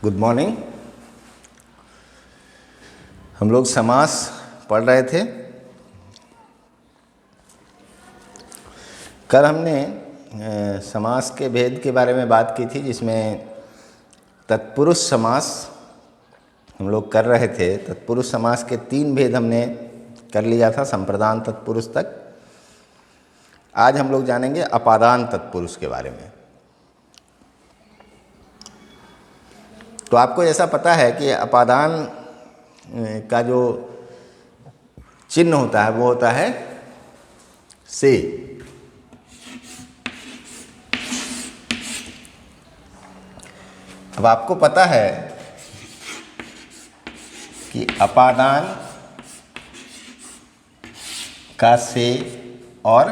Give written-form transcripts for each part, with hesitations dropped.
Good morning. हम लोग समास पढ़ रहे थे। कल हमने समास के भेद के बारे में बात की थी, जिसमें तत्पुरुष समास हम लोग कर रहे थे। तत्पुरुष समास के 3 भेद हमने कर लिया था, संप्रदान तत्पुरुष तक। आज हम लोग जानेंगे अपादान तत्पुरुष के बारे में। तो आपको ऐसा पता है कि अपादान का जो चिन्ह होता है वो होता है से। अब आपको पता है कि अपादान का से और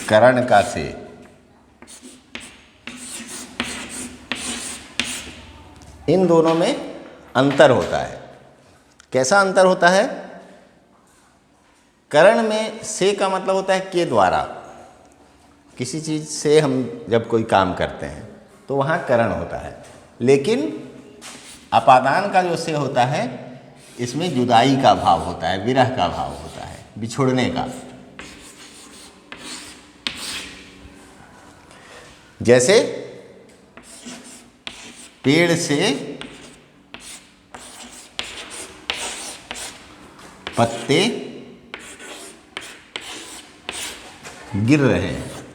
करण का से इन दोनों में अंतर होता है। कैसा अंतर होता है? करण में से का मतलब होता है के द्वारा। किसी चीज़ से हम जब कोई काम करते हैं तो वहाँ करण होता है, लेकिन अपादान का जो से होता है इसमें जुदाई का भाव होता है, विरह का भाव होता है, बिछुड़ने का। जैसे पेड़ से पत्ते गिर रहे हैं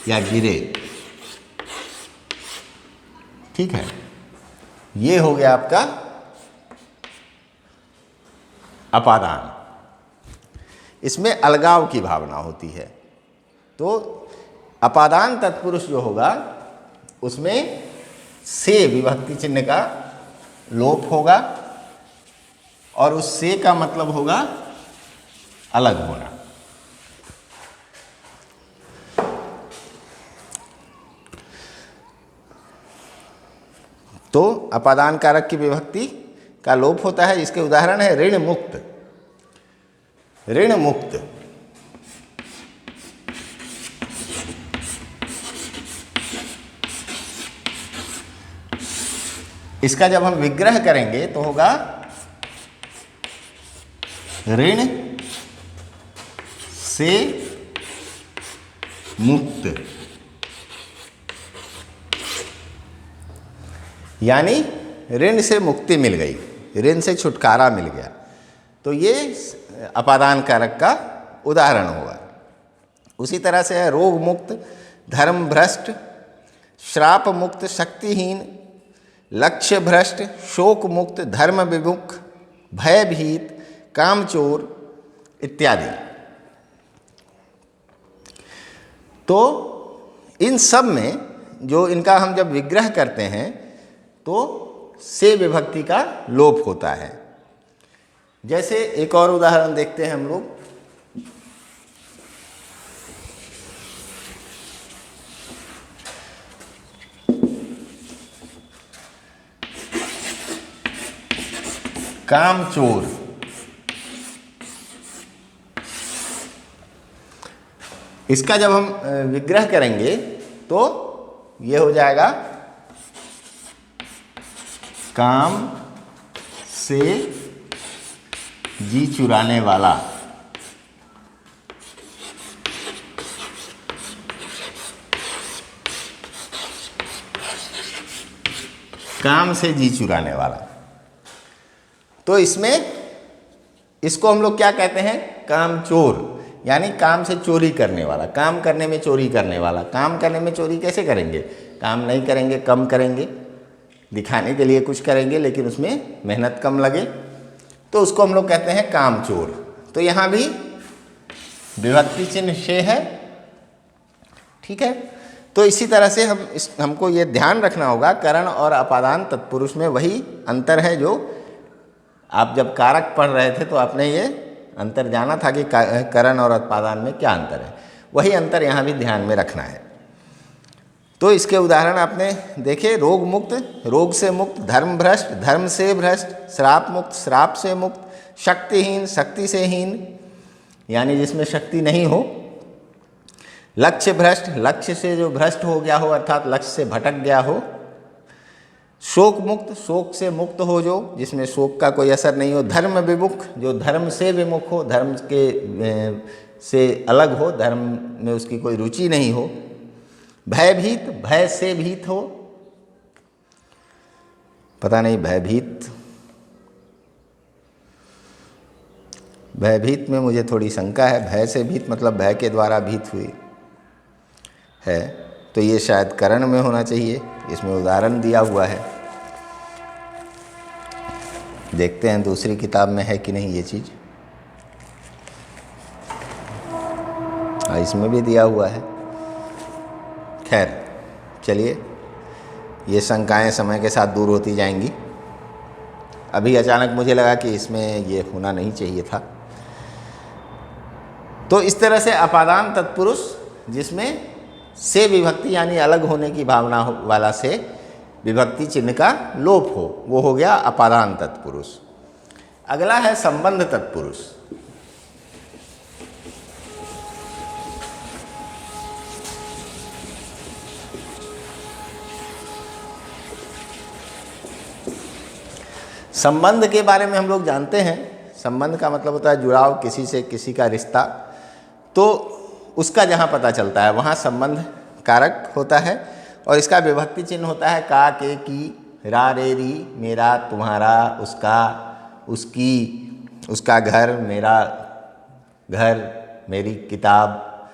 या गिरे, ठीक है। ये हो गया आपका अपादान। इसमें अलगाव की भावना होती है। तो अपादान तत्पुरुष जो होगा उसमें से विभक्ति चिन्ह का लोप होगा और उस से का मतलब होगा अलग होना। तो अपादान कारक की विभक्ति का लोप होता है। इसके उदाहरण है ऋण मुक्त। ऋण मुक्त इसका जब हम विग्रह करेंगे तो होगा ऋण से मुक्त, यानी ऋण से मुक्ति मिल गई, ऋण से छुटकारा मिल गया। तो ये अपादान कारक का उदाहरण होगा। उसी तरह से है रोग मुक्त, धर्म भ्रष्ट, श्राप मुक्त, शक्तिहीन, लक्ष्य भ्रष्ट, शोक मुक्त, धर्म विमुख, भयभीत, कामचोर इत्यादि। तो इन सब में जो इनका हम जब विग्रह करते हैं तो से विभक्ति का लोप होता है। जैसे एक और उदाहरण देखते हैं हम लोग। कामचोर, इसका जब हम विग्रह करेंगे तो ये हो जाएगा काम से जी चुराने वाला। काम से जी चुराने वाला। तो इसमें इसको हम लोग क्या कहते हैं? कामचोर, यानी काम से चोरी करने वाला, काम करने में चोरी करने वाला। काम करने में चोरी कैसे करेंगे? काम नहीं करेंगे, कम करेंगे, दिखाने के लिए कुछ करेंगे लेकिन उसमें मेहनत कम लगे, तो उसको हम लोग कहते हैं कामचोर। तो यहाँ भी विभक्ति चिन्ह से है, ठीक है। तो इसी तरह से हमको ये ध्यान रखना होगा, करण और अपादान तत्पुरुष में वही अंतर है जो आप जब कारक पढ़ रहे थे तो आपने ये अंतर जाना था कि करण और अपादान में क्या अंतर है। वही अंतर यहाँ भी ध्यान में रखना है। तो इसके उदाहरण आपने देखे, रोग मुक्त, रोग से मुक्त, धर्म भ्रष्ट, धर्म से भ्रष्ट, श्राप मुक्त, श्राप से मुक्त, शक्तिहीन, शक्ति से हीन, यानी जिसमें शक्ति नहीं हो, लक्ष्य भ्रष्ट, लक्ष्य से जो भ्रष्ट हो गया हो अर्थात लक्ष्य से भटक गया हो। शोक मुक्त, शोक से मुक्त हो जो जिसमें शोक का कोई असर नहीं हो। धर्म विमुख, जो धर्म से विमुख हो, धर्म के से अलग हो, धर्म में उसकी कोई रुचि नहीं हो। भयभीत, भय से भीत हो, पता नहीं भयभीत, भयभीत में मुझे थोड़ी शंका है। भय से भीत मतलब भय के द्वारा भीत हुई है, तो ये शायद करण में होना चाहिए, इसमें उदाहरण दिया हुआ है। देखते हैं दूसरी किताब में है कि नहीं ये चीज़। इसमें भी दिया हुआ है। खैर चलिए, ये शंकाएं समय के साथ दूर होती जाएंगी। अभी अचानक मुझे लगा कि इसमें ये होना नहीं चाहिए था। तो इस तरह से अपादान तत्पुरुष जिसमें से विभक्ति यानी अलग होने की भावना वाला से विभक्ति चिन्ह का लोप हो, वो हो गया अपादान तत्पुरुष। अगला है संबंध तत्पुरुष। संबंध के बारे में हम लोग जानते हैं। संबंध का मतलब होता है जुड़ाव, किसी से किसी का रिश्ता। तो उसका जहाँ पता चलता है वहाँ संबंध कारक होता है और इसका विभक्ति चिन्ह होता है का, के, की, रा, रे, री, मेरा, तुम्हारा, उसका, उसकी, उसका घर, मेरा घर, मेरी किताब,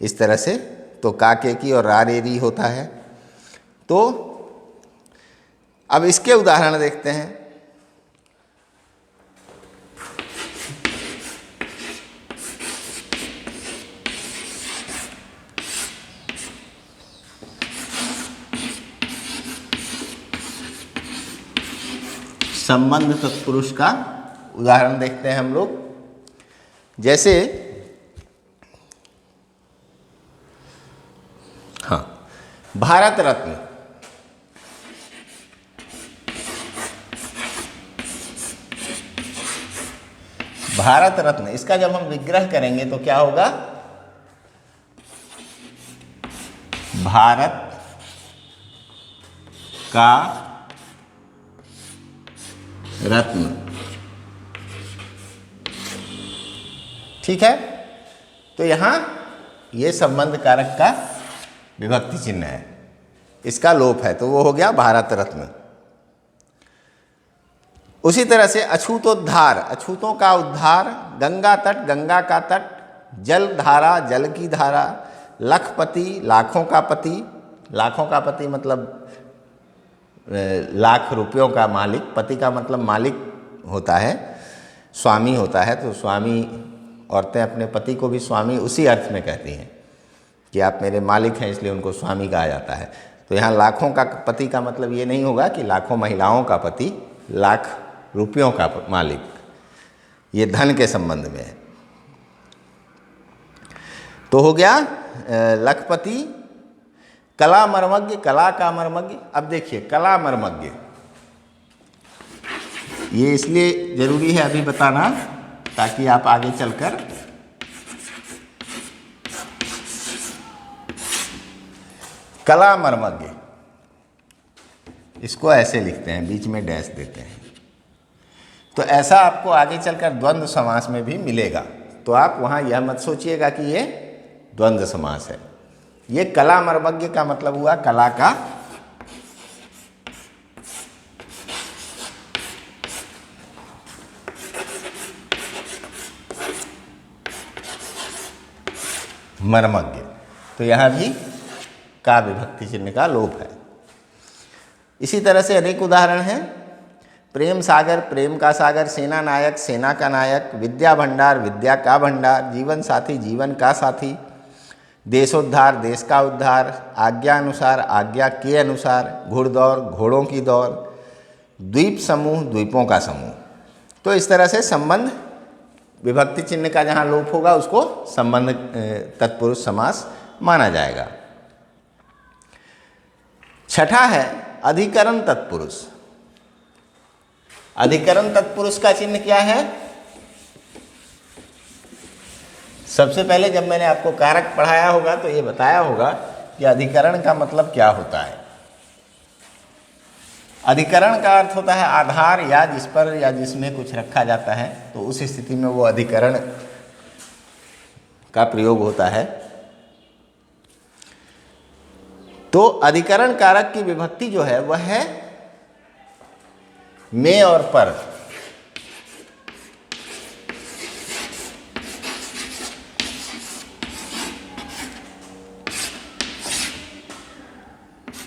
इस तरह से। तो का, के, की और रा, रे, री होता है। तो अब इसके उदाहरण देखते हैं। संबंध तत्पुरुष का उदाहरण देखते हैं हम लोग। जैसे भारत रत्न, भारत रत्न, इसका जब हम विग्रह करेंगे तो क्या होगा? भारत का रत्न। ठीक है, तो यहां ये संबंध कारक का विभक्ति चिन्ह है, इसका लोप है, तो वो हो गया भारत रत्न। उसी तरह से अछूतोद्धार, अछूतों का उद्धार। गंगा तट, गंगा का तट। जल धारा, जल की धारा। लखपति, लाखों का पति। लाखों का पति मतलब लाख रुपयों का मालिक। पति का मतलब मालिक होता है, स्वामी होता है। तो स्वामी, औरतें अपने पति को भी स्वामी उसी अर्थ में कहती हैं कि आप मेरे मालिक हैं, इसलिए उनको स्वामी कहा जाता है। तो यहाँ लाखों का पति का मतलब ये नहीं होगा कि लाखों महिलाओं का पति, लाख रुपयों का मालिक, ये धन के संबंध में है। तो हो गया लखपति। कला मर्मज्ञ, कला का मर्मज्ञ। अब देखिए कला मर्मज्ञ, ये इसलिए जरूरी है अभी बताना ताकि आप आगे चलकर कला मर्मज्ञ, इसको ऐसे लिखते हैं, बीच में डैश देते हैं। तो ऐसा आपको आगे चलकर द्वंद्व समास में भी मिलेगा। तो आप वहाँ यह मत सोचिएगा कि ये द्वंद्व समास है। ये कला मर्मज्ञ का मतलब हुआ कला का मर्मज्ञ। तो यहाँ भी का विभक्ति चिन्ह का लोप है। इसी तरह से अनेक उदाहरण हैं। प्रेम सागर, प्रेम का सागर। सेना नायक, सेना का नायक। विद्या भंडार, विद्या का भंडार। जीवन साथी, जीवन का साथी। देशोद्धार, देश का उद्धार। आज्ञा अनुसार, आज्ञा के अनुसार। घुड़दौड़, घोड़ों की दौड़। द्वीप समूह, द्वीपों का समूह। तो इस तरह से संबंध विभक्ति चिन्ह का जहाँ लोप होगा उसको संबंध तत्पुरुष समास माना जाएगा। छठा है अधिकरण तत्पुरुष। अधिकरण तत्पुरुष का चिन्ह क्या है? सबसे पहले जब मैंने आपको कारक पढ़ाया होगा तो ये बताया होगा कि अधिकरण का मतलब क्या होता है। अधिकरण का अर्थ होता है आधार या जिस पर या जिसमें कुछ रखा जाता है, तो उस स्थिति में वो अधिकरण का प्रयोग होता है। तो अधिकरण कारक की विभक्ति जो है वह है में और पर।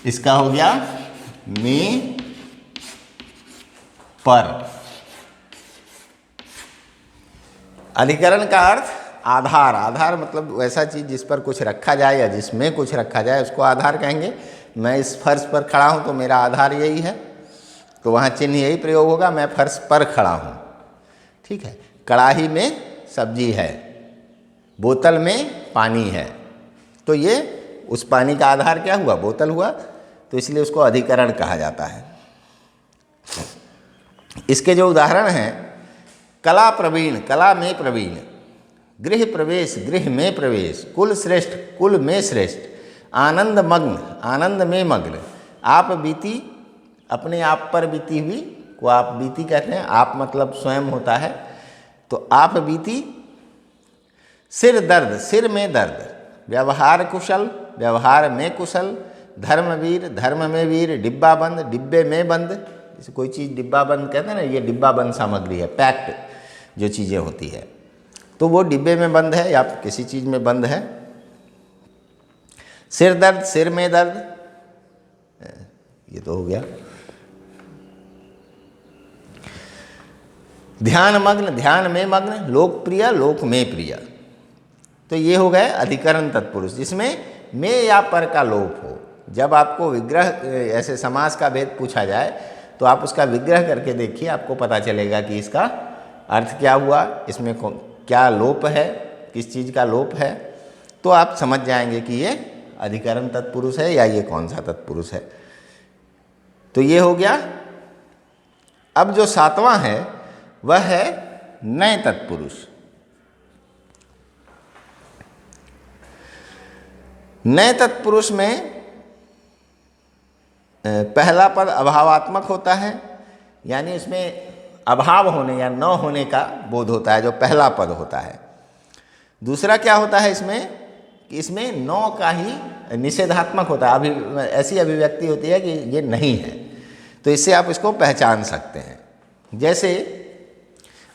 इसका हो गया में पर। अधिकरण का अर्थ आधार। आधार मतलब वैसा चीज जिस पर कुछ रखा जाए या जिसमें कुछ रखा जाए उसको आधार कहेंगे। मैं इस फर्श पर खड़ा हूं तो मेरा आधार यही है, तो वहां चिन्ह यही प्रयोग होगा, मैं फर्श पर खड़ा हूं। ठीक है। कड़ाही में सब्जी है, बोतल में पानी है, तो ये उस पानी का आधार क्या हुआ? बोतल हुआ, तो इसलिए उसको अधिकरण कहा जाता है। इसके जो उदाहरण हैं, कला प्रवीण, कला में प्रवीण, गृह प्रवेश, गृह में प्रवेश, कुल श्रेष्ठ, कुल में श्रेष्ठ, आनंद मग्न, आनंद में मग्न, आप बीती, अपने आप पर बीती हुई को आप बीती कहते हैं। आप मतलब स्वयं होता है, तो आप बीती। सिर दर्द, सिर में दर्द, व्यवहार कुशल, व्यवहार में कुशल, धर्मवीर, धर्म में वीर, डिब्बा बंद, डिब्बे में बंद। जैसे कोई चीज़ डिब्बा बंद कहते हैं ना, ये डिब्बा बंद सामग्री है, पैक्ड जो चीज़ें होती है, तो वो डिब्बे में बंद है या किसी चीज़ में बंद है। सिर दर्द, सिर में दर्द, ये तो हो गया। ध्यान मग्न, ध्यान में मग्न, लोकप्रिय, लोक में प्रिय। तो ये हो गए अधिकरण तत्पुरुष जिसमें में या पर का लोप हो। जब आपको विग्रह ऐसे समास का भेद पूछा जाए तो आप उसका विग्रह करके देखिए, आपको पता चलेगा कि इसका अर्थ क्या हुआ, इसमें क्या लोप है, किस चीज़ का लोप है, तो आप समझ जाएंगे कि ये अधिकरण तत्पुरुष है या ये कौन सा तत्पुरुष है। तो ये हो गया। अब जो सातवां है वह है नए तत्पुरुष। नए तत्पुरुष में पहला पद अभावात्मक होता है, यानी इसमें अभाव होने या न होने का बोध होता है, जो पहला पद होता है। दूसरा क्या होता है इसमें कि इसमें न का ही निषेधात्मक होता है। ऐसी अभिव्यक्ति होती है कि ये नहीं है, तो इससे आप इसको पहचान सकते हैं। जैसे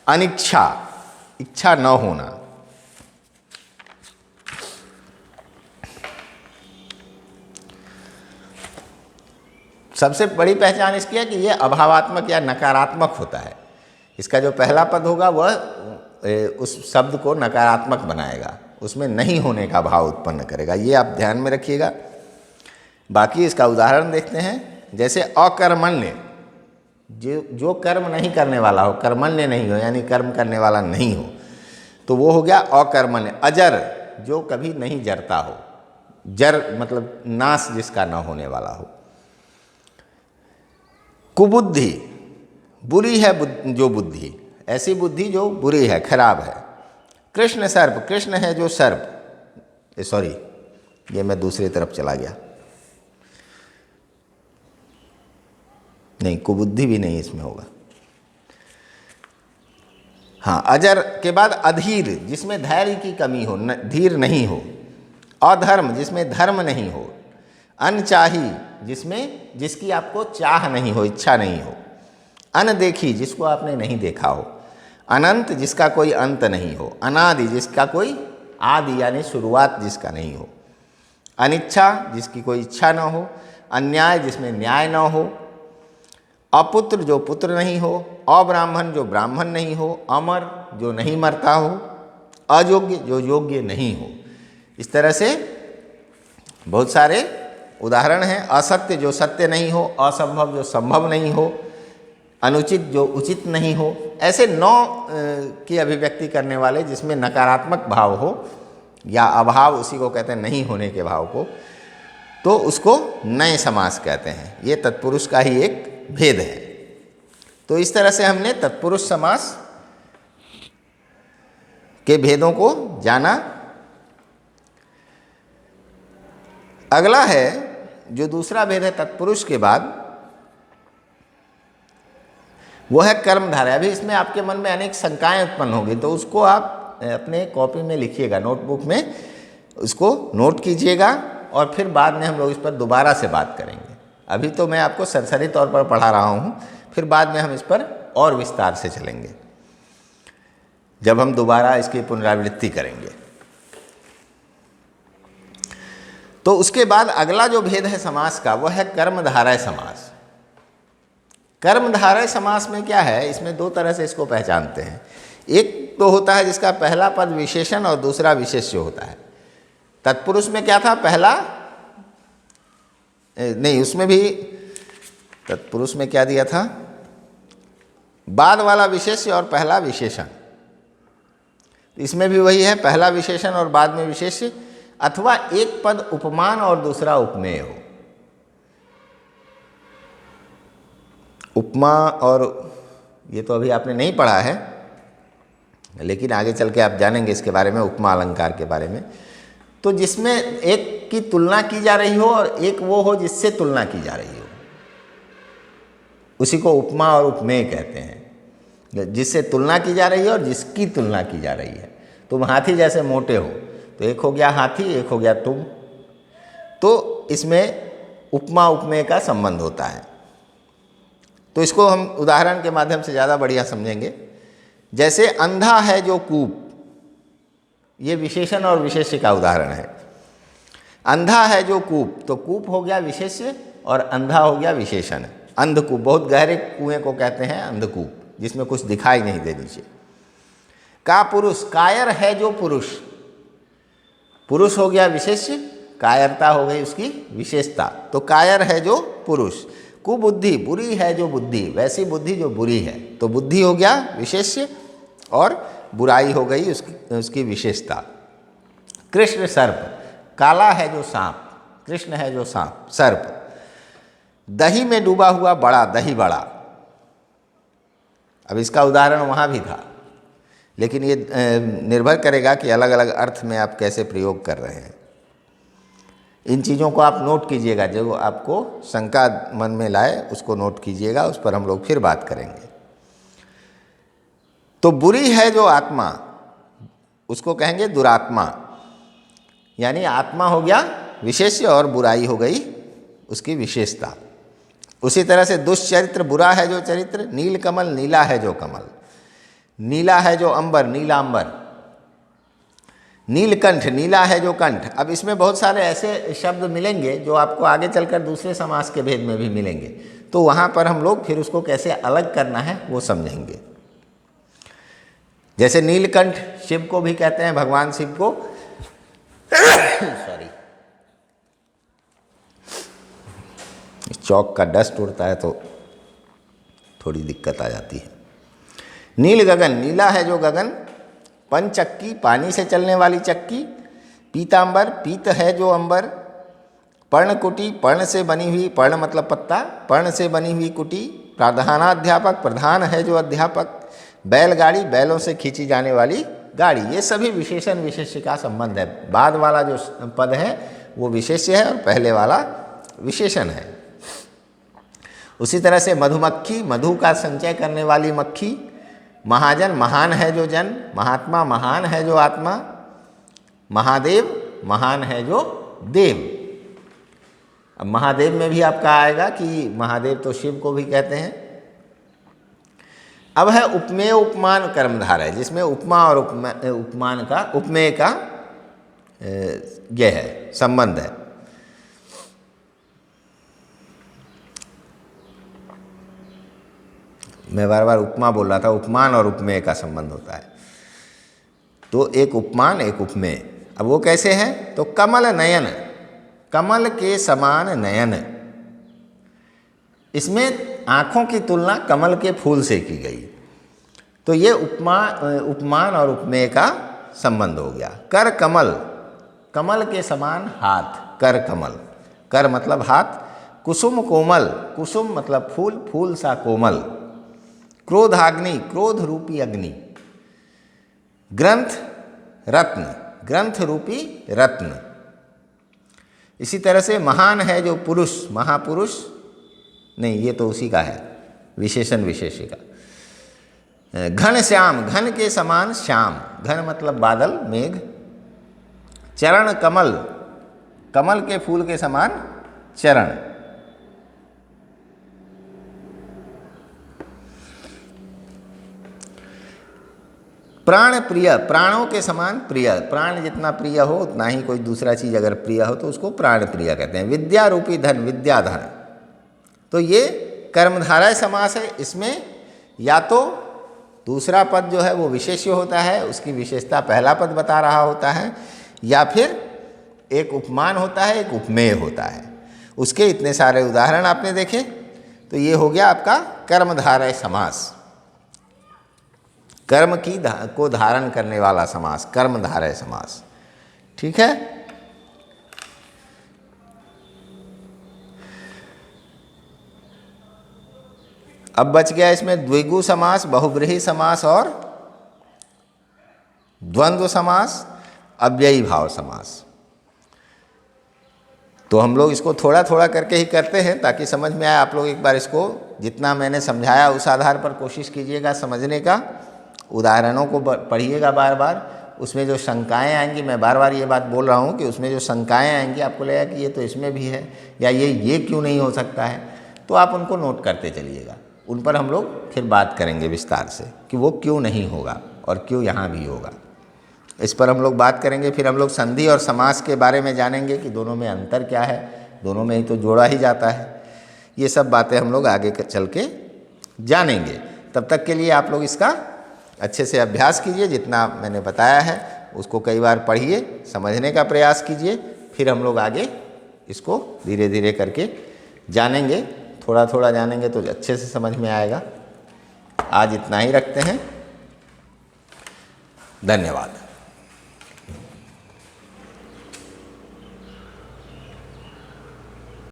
अनिच्छा, इच्छा न होना। सबसे बड़ी पहचान इसकी है कि ये अभावात्मक या नकारात्मक होता है। इसका जो पहला पद होगा वह उस शब्द को नकारात्मक बनाएगा, उसमें नहीं होने का भाव उत्पन्न करेगा। ये आप ध्यान में रखिएगा। बाकी इसका उदाहरण देखते हैं। जैसे अकर्मण्य, जो कर्म नहीं करने वाला हो, कर्मण्य नहीं हो यानी कर्म करने वाला नहीं हो, तो वो हो गया अकर्मण्य। अजर, जो कभी नहीं जरता हो, जर मतलब नाश जिसका ना होने वाला हो। कुबुद्धि, बुरी है जो बुद्धि, ऐसी बुद्धि जो बुरी है, खराब है। कृष्ण सर्प, कृष्ण है जो सर्प, सॉरी ये मैं दूसरी तरफ चला गया, नहीं कुबुद्धि भी नहीं इसमें होगा। हाँ, अजर के बाद अधीर, जिसमें धैर्य की कमी हो, धीर नहीं हो। अधर्म, जिसमें धर्म नहीं हो। अनचाही, जिसकी आपको चाह नहीं हो, इच्छा नहीं हो। अनदेखी, जिसको आपने नहीं देखा हो। अनंत, जिसका कोई अंत नहीं हो। अनादि, जिसका कोई आदि यानी शुरुआत जिसका नहीं हो। अनिच्छा, जिसकी कोई इच्छा ना हो। अन्याय, जिसमें न्याय ना हो। अपुत्र, जो पुत्र नहीं हो। अब्राह्मण, जो ब्राह्मण नहीं हो। अमर, जो नहीं मरता हो। अयोग्य, जो योग्य नहीं हो। इस तरह से बहुत सारे उदाहरण हैं। असत्य, जो सत्य नहीं हो। असंभव, जो संभव नहीं हो। अनुचित, जो उचित नहीं हो। ऐसे 9 की अभिव्यक्ति करने वाले जिसमें नकारात्मक भाव हो या अभाव, उसी को कहते हैं नहीं होने के भाव को, तो उसको नए समास कहते हैं। ये तत्पुरुष का ही एक भेद है। तो इस तरह से हमने तत्पुरुष समास के भेदों को जाना। अगला है जो दूसरा भेद है तत्पुरुष के बाद, वो है कर्मधारय। अभी इसमें आपके मन में अनेक शंकाएं उत्पन्न होंगी, तो उसको आप अपने कॉपी में लिखिएगा, नोटबुक में उसको नोट कीजिएगा, और फिर बाद में हम लोग इस पर दोबारा से बात करेंगे। अभी तो मैं आपको सरसरी तौर पर पढ़ा रहा हूँ, फिर बाद में हम इस पर और विस्तार से चलेंगे जब हम दोबारा इसकी पुनरावृत्ति करेंगे। तो उसके बाद अगला जो भेद है समास का, वो है कर्मधारय समास। कर्मधारय समास में क्या है, इसमें दो तरह से इसको पहचानते हैं। एक तो होता है जिसका पहला पद विशेषण और दूसरा विशेष्य होता है। तत्पुरुष में क्या था, पहला नहीं, उसमें भी तत्पुरुष में क्या दिया था, बाद वाला विशेष्य और पहला विशेषण। इसमें भी वही है, पहला विशेषण और बाद में विशेष्य, अथवा एक पद उपमान और दूसरा उपमेय हो। उपमा, और ये तो अभी आपने नहीं पढ़ा है, लेकिन आगे चल के आप जानेंगे इसके बारे में, उपमा अलंकार के बारे में। तो जिसमें एक की तुलना की जा रही हो और एक वो हो जिससे तुलना की जा रही हो, उसी को उपमा और उपमेय कहते हैं। जिससे तुलना की जा रही है और जिसकी तुलना की जा रही है। तुम हाथी जैसे मोटे हो, तो एक हो गया हाथी, एक हो गया तुम। तो इसमें उपमा उपमेय का संबंध होता है। तो इसको हम उदाहरण के माध्यम से ज़्यादा बढ़िया समझेंगे। जैसे अंधा है जो कूप, ये विशेषण और विशेष्य का उदाहरण है। अंधा है जो कूप, तो कूप हो गया विशेष्य और अंधा हो गया विशेषण। अंधकूप, बहुत गहरे कुएं को कहते हैं अंधकूप, जिसमें कुछ दिखाई नहीं दे नीचे। का पुरुष, कायर है जो पुरुष, पुरुष हो गया विशेष्य, कायरता हो गई उसकी विशेषता। तो कायर है जो पुरुष। कुबुद्धि, बुरी है जो बुद्धि, वैसी बुद्धि जो बुरी है, तो बुद्धि हो गया विशेष्य और बुराई हो गई उसकी विशेषता। कृष्ण सर्प, काला है जो सांप, कृष्ण है जो सांप, सर्प। दही में डूबा हुआ बड़ा, दही बड़ा। अब इसका उदाहरण वहाँ भी था, लेकिन ये निर्भर करेगा कि अलग अलग अर्थ में आप कैसे प्रयोग कर रहे हैं। इन चीज़ों को आप नोट कीजिएगा, जो आपको शंका मन में लाए उसको नोट कीजिएगा, उस पर हम लोग फिर बात करेंगे। तो बुरी है जो आत्मा, उसको कहेंगे दुरात्मा, यानी आत्मा हो गया विशेष्य और बुराई हो गई उसकी विशेषता। उसी तरह से दुष्चरित्र, बुरा है जो चरित्र। नील कमल, नीला है जो कमल। नीला है जो अंबर, नीलांबर। नीलकंठ, नीला है जो कंठ। अब इसमें बहुत सारे ऐसे शब्द मिलेंगे जो आपको आगे चलकर दूसरे समास के भेद में भी मिलेंगे, तो वहाँ पर हम लोग फिर उसको कैसे अलग करना है वो समझेंगे। जैसे नीलकंठ शिव को भी कहते हैं, भगवान शिव को सॉरी, चौक का डस्ट उड़ता है तो थोड़ी दिक्कत आ जाती है। नील गगन, नीला है जो गगन। पंचक्की, पानी से चलने वाली चक्की। पीतांबर, पीत है जो अंबर। पर्णकुटी, पर्ण से बनी हुई, पर्ण मतलब पत्ता, पर्ण से बनी हुई कुटी। प्रधानाध्यापक, प्रधान है जो अध्यापक। बैलगाड़ी, बैलों से खींची जाने वाली गाड़ी। ये सभी विशेषण विशेष्य का संबंध है। बाद वाला जो पद है वो विशेष्य है और पहले वाला विशेषण है। उसी तरह से मधुमक्खी, मधु का संचय करने वाली मक्खी। महाजन, महान है जो जन। महात्मा, महान है जो आत्मा। महादेव, महान है जो देव। अब महादेव में भी आपका आएगा कि महादेव तो शिव को भी कहते हैं। अब है उपमेय उपमान कर्मधारय, जिसमें उपमा और उपमान का, उपमेय का यह है संबंध है। मैं बार बार उपमा बोल रहा था, उपमान और उपमेय का संबंध होता है। तो एक उपमान एक उपमेय। अब वो कैसे है, तो कमल नयन, कमल के समान नयन। इसमें आँखों की तुलना कमल के फूल से की गई। तो ये उपमान और उपमेय का संबंध हो गया। कर कमल, कमल के समान हाथ, कर कमल, कर मतलब हाथ। कुसुम कोमल, कुसुम मतलब फूल, फूल सा कोमल। क्रोधाग्नि, क्रोध रूपी अग्नि। ग्रंथ, रत्न, ग्रंथ रूपी रत्न। इसी तरह से महान है जो पुरुष, महापुरुष नहीं, ये तो उसी का है, विशेषण विशेषिका। घन श्याम, घन के समान श्याम, घन मतलब बादल, मेघ। चरण कमल, कमल के फूल के समान चरण। प्राण प्रिय, प्राणों के समान प्रिय, प्राण जितना प्रिय हो उतना ही कोई दूसरा चीज अगर प्रिय हो तो उसको प्राण प्रिय कहते हैं। विद्या रूपी धन, विद्या धन। तो ये कर्मधारय समास है। इसमें या तो दूसरा पद जो है वो विशेष्य होता है, उसकी विशेषता पहला पद बता रहा होता है, या फिर एक उपमान होता है, एक उपमेय होता है। उसके इतने सारे उदाहरण आपने देखे, तो ये हो गया आपका कर्मधारय समास, कर्म की को धारण करने वाला समास, कर्मधारय समास। ठीक है। अब बच गया इसमें द्विगु समास, बहुब्रीहि समास और द्वंद्व समास, अव्ययी भाव समास। तो हम लोग इसको थोड़ा थोड़ा करके ही करते हैं ताकि समझ में आए। आप लोग एक बार इसको जितना मैंने समझाया उस आधार पर कोशिश कीजिएगा समझने का। उदाहरणों को पढ़िएगा बार बार। उसमें जो शंकाएं आएंगी, मैं बार बार ये बात बोल रहा हूँ कि उसमें जो शंकाएं आएंगी आपको लगेगा कि ये तो इसमें भी है, या ये क्यों नहीं हो सकता है, तो आप उनको नोट करते चलिएगा। उन पर हम लोग फिर बात करेंगे विस्तार से कि वो क्यों नहीं होगा और क्यों यहाँ भी होगा। इस पर हम लोग बात करेंगे। फिर हम लोग संधि और समास के बारे में जानेंगे कि दोनों में अंतर क्या है, दोनों में ही तो जोड़ा ही जाता है। ये सब बातें हम लोग आगे चल के जानेंगे। तब तक के लिए आप लोग इसका अच्छे से अभ्यास कीजिए। जितना मैंने बताया है उसको कई बार पढ़िए, समझने का प्रयास कीजिए। फिर हम लोग आगे इसको धीरे धीरे करके जानेंगे। थोड़ा थोड़ा जानेंगे तो अच्छे से समझ में आएगा। आज इतना ही रखते हैं। धन्यवाद।